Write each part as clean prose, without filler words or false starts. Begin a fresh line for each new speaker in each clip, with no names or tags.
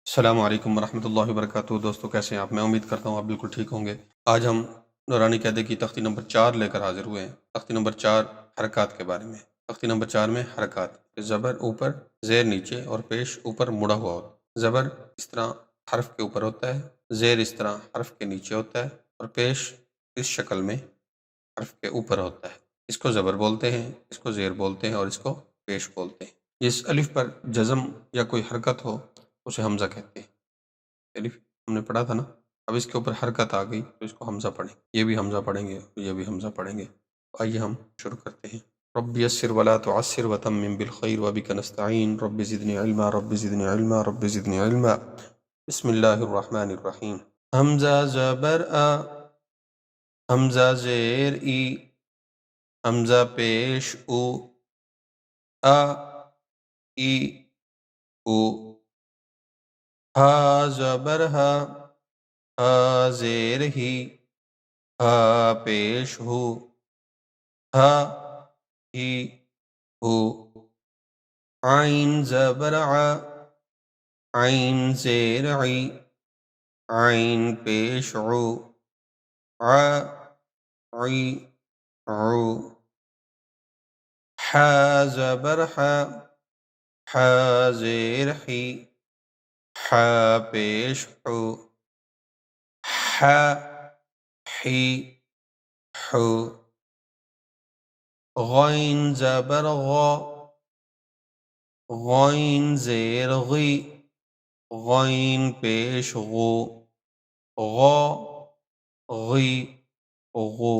السلام علیکم ورحمۃ اللہ وبرکاتہ۔ دوستو کیسے ہیں آپ؟ میں امید کرتا ہوں آپ بالکل ٹھیک ہوں گے۔ آج ہم نورانی قاعدے کی تختی نمبر 4 لے کر حاضر ہوئے ہیں۔ تختی نمبر 4 حرکات کے بارے میں۔ تختی نمبر 4 میں حرکات، زبر اوپر، زیر نیچے اور پیش اوپر مڑا ہوا ہوتا ہے۔ زبر اس طرح حرف کے اوپر ہوتا ہے، زیر اس طرح حرف کے نیچے ہوتا ہے اور پیش اس شکل میں حرف کے اوپر ہوتا ہے۔ اس کو زبر بولتے ہیں، اس کو زیر بولتے ہیں اور اس کو پیش بولتے ہیں۔ جس الف پر جزم یا کوئی حرکت ہو اسے حمزہ کہتے ہیں۔ الف ہم نے پڑھا تھا نا، اب اس کے اوپر حرکت آ گئی تو اس کو حمزہ پڑھیں، یہ بھی حمزہ پڑھیں گے، یہ بھی حمزہ پڑھیں گے۔ آئیے ہم شروع کرتے ہیں۔ رب یسر ولا تعسر وتمم بالخیر وبک نستعین رب زدنی علما رب زدنی علما رب زدنی علما۔ بسم اللہ الرحمن الرحیم۔ حمزہ زبر آ، حمزہ زیر ای، حمزہ پیش او، آ ای او، ہا زبر ہا، ہا زیر ہی، ہا پیش ہو، ہا ہی ہو، عین زبر ع، عین زیر عی، عین پیش عو، ع عی عو، ح زبر ح، ح زیر حی، ح پیش حو، ح حی حو، غین زبر غا، غین زیر غی، غین پیش غو، غا غی غو،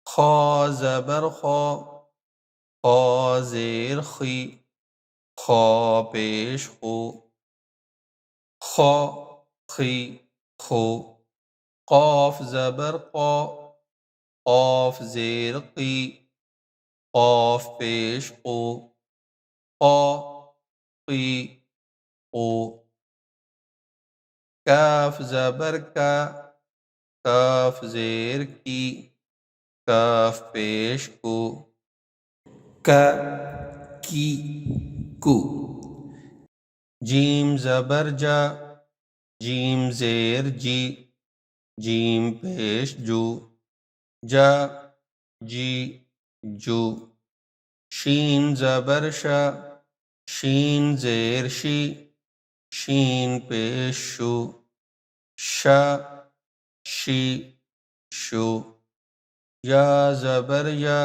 خا زبر خا، خا زیر خی، خا پیش خو، خا خی خو، قاف زبر قا، قاف زیر قی، قاف پیش قو، قا قی قو، کاف زبر کا، کاف زیر کی، کاف پیش کو، کا کی کو، جیم زبر جا، جیم زیر جی، جیم پیش جو، جا جی جو، شین زبر شا، شین زیر شی، شین پیش شو، شا شی شو، یا زبر یا،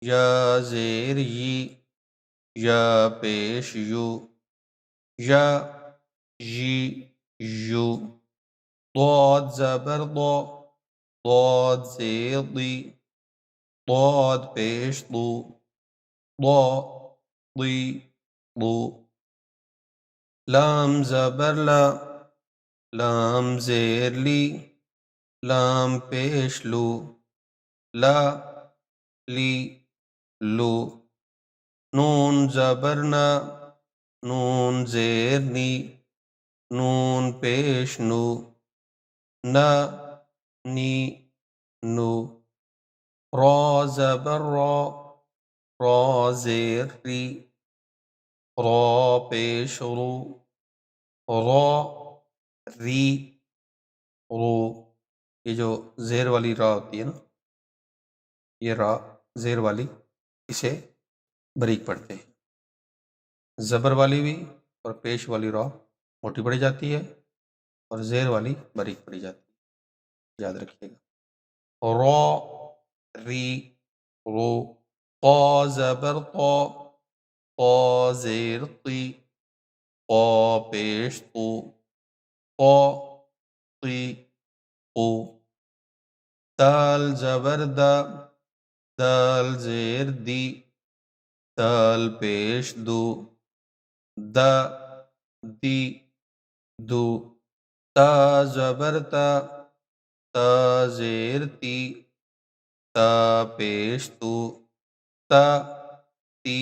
یا زیر یی، یا پیش یو، یا یی یو، ضاد زبر ضا، ضاد زیر ضی، ضاد پیش ضو، ضا ضی ضو، لام زبر لا، لام زیر لی، لام پیش لو، لا لی لو، نون زبر نا، نون زیر نی، نون پیش نو، نا نی نو، را زبر را، را زیر ری، را پیش رو، را ری رو، یہ جو زیر والی را ہوتی ہے نا، یہ را زیر والی، اسے باریک پڑھتے ہیں۔ زبر والی بھی اور پیش والی را موٹی پڑھی جاتی ہے اور زیر والی باریک پڑھی جاتی ہے، یاد رکھیے گا۔ را ری رو، قا زبر قا، قا زیر قی، قا پیش قو، قا قی قو، دال زبر دا، دال زیر دی، دال پیش دو، دا دی دو، تا زبر تا، تا زیر تی، تا پیش تو، تا تی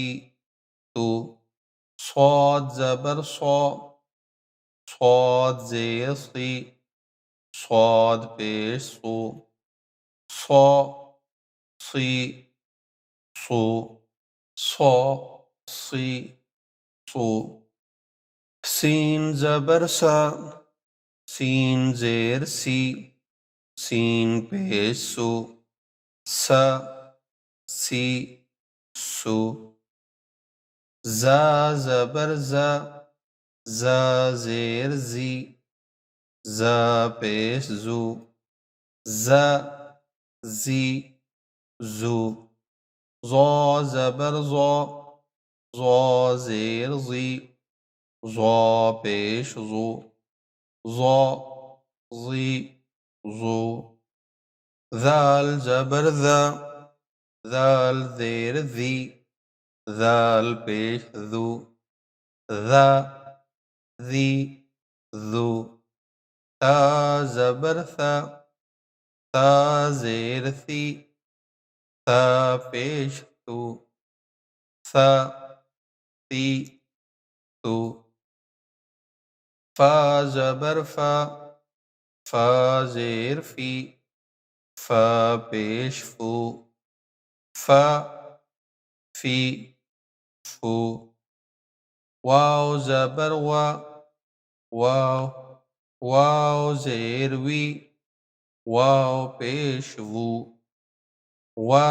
تو، صاد زبر صا، صاد زیر صی، صاد پیش صو، صا صی صو، صا صی صو، سین زبر سا، سین زیر سی، سین پیش سو، سا سی سو، زا زبر زا، زا زیر زی، زا پیش زو، زا زی زو، زا زبر زا، زا زیر زی، زا پیش زو، زا زی زو، ذال زبر ذا، ذال زیر ذی، ذال پیش ذو، ذا ذی ذو، تا زبر ثا، تا زیر ثی، ثا پیش تو، ثا ثی تو، فا زبر فا، فا زیر فی، فا پیش فو، فا فی فو، واو زبر وا، واو، واو زیر وی، واو پیش وو، وا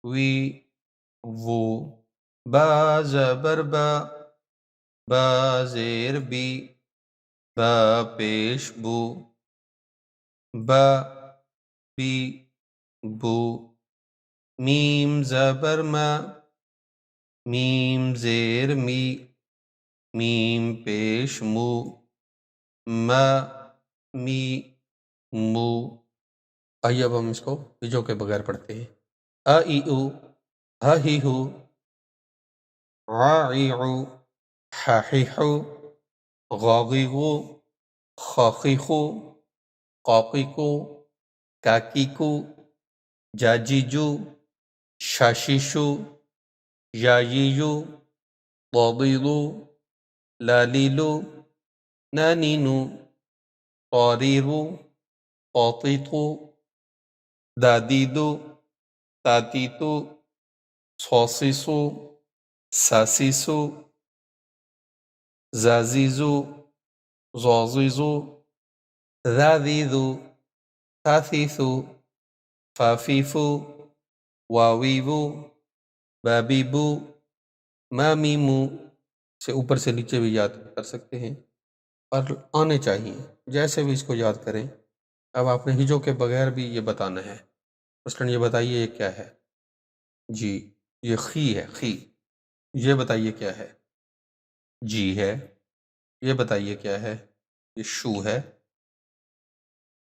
وی وو، با زبر با، با زیر بی، با پیش بو، با بی بو، میم زبر ما، میم زیر می، میم پیش مو، ما می مو۔ آئیے اب ہم اس کو ہجوں کے بغیر پڑھتے ہیں۔ ا ای او، ہ ہی ہو، ع ای عو، ح حی حو، غ غی غو، خ خی خو، ق قی کو، کا کی کو، جا جی جو، شا شی شو، یا یی یو، ض ضی ضو، لا لی لو، نا نی نو، ط ری رو، ط طی طو، دا دی دو، تا تی تو، ص صی صو، سا سی سو، زا زی زو، ظ ظی ظو، ذا ذی ذو، ثا ثی ثو، فا فی فو، واوی وو، بابی بو، مامی مو۔ سے اوپر سے نیچے بھی یاد کر سکتے ہیں اور آنے چاہیے جیسے بھی اس کو یاد کریں۔ اب آپ نے ہجوں کے بغیر بھی یہ بتانا ہے۔ مثلاً یہ بتائیے یہ کیا ہے؟ جی یہ خی ہے، خی۔ یہ بتائیے کیا ہے؟ جی ہے۔ یہ بتائیے کیا ہے؟ یہ شو ہے۔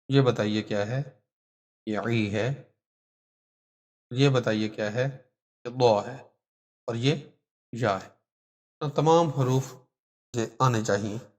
یہ بتائیے کیا ہے؟ یہ عی ہے۔ یہ بتائیے کیا ہے؟ یہ ضا ہے اور یہ یا ہے۔ تمام حروف یہ آنے چاہیے۔